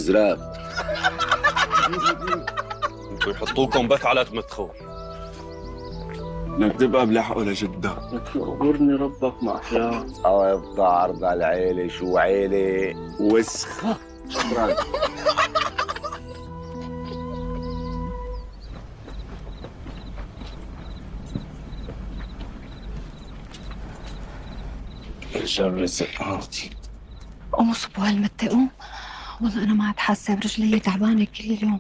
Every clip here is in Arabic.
ازرق. انتوا يحطوا لكم بكعلات مدخول. بدك تبقى بلحقه لجدة. يغبرني ربك مع أحلام. صوابت عرض العيلة شو عيلة وسخة. شكرا. شر سقاطي. قوموا صبوا هالمتة قوم. والله أنا ما عاد حاسة برجلي، تعبانة كل اليوم.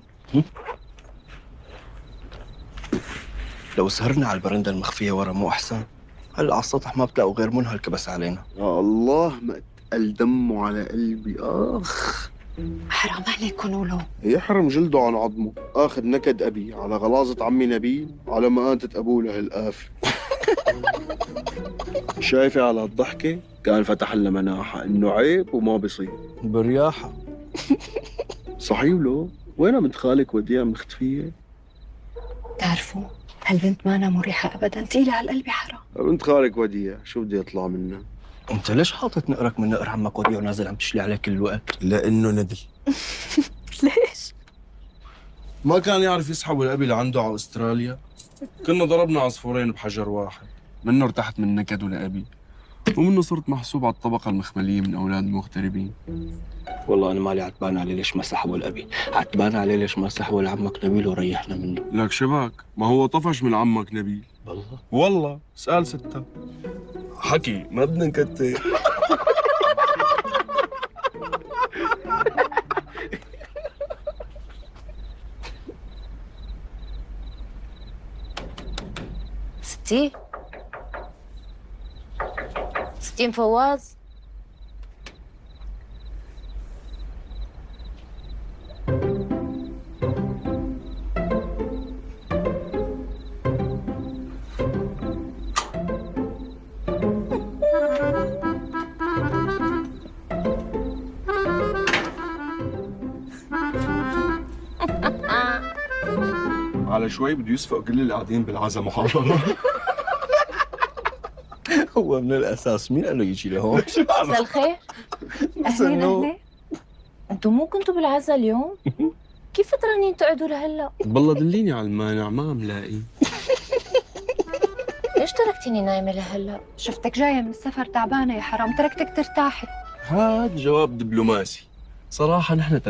لو سهرنا على البرندة المخفية ورا مو أحسن؟ هلا على السطح ما بتلاقوا غير منها الكبس علينا. يا الله ما اتقل دمه على قلبي. آخ حرام عليكم ولو. يحرم جلده عن عظمه. آخذ نكد أبي على غلاظة عمي نبيل على مآتة أبوه لهالآف. شايفة على الضحكة؟ كان فتح لنا مناحة إنه عيب وما بيصير. برياحة. صحيح له؟ وين بنت خالك وديع مختفية؟ تعرفوا هالبنت مانا مريحة أبدا، تقيلة على القلب حرام. بنت خالك وديع شو بدي يطلع منها؟ أنت ليش حاطط نقرك من نقر عمك وديع ونازل عم تشلي عليه كل الوقت؟ لأنه ندل. ليش؟ ما كان يعرف يسحب الأبي لعنده على أستراليا. كنا ضربنا عصفورين بحجر واحد، منه ارتحت من نكده لأبي، ومنه صرت محسوب على الطبقة المخملية من أولاد مغتربين. والله أنا مالي عتبان عليه ليش ما سحبوا الأبي، عتبان عليه ليش ما سحبوا لعمك نبيل وريحنا منه. لك شبك، ما هو طفش من عمك نبيل. والله والله سأل ستة. حكي ما بدنا نكتر. ستي ستين فواز. على شوي بده يسفق كل اللي قاعدين بالعزا محاضرة. هو من الأساس مين قال له يجي لهون؟ مساء الخير. أهلين أهلين. انتم مو كنتوا بالعزا اليوم؟ كيف فترانين تقعدوا لهلا؟ بالله دليني على المانع ما عم لاقي. ليش تركتيني نايمة لهلا؟ شفتك جاية من السفر تعبانة يا حرام، تركتك ترتاحي. هاد جواب دبلوماسي. صراحة نحن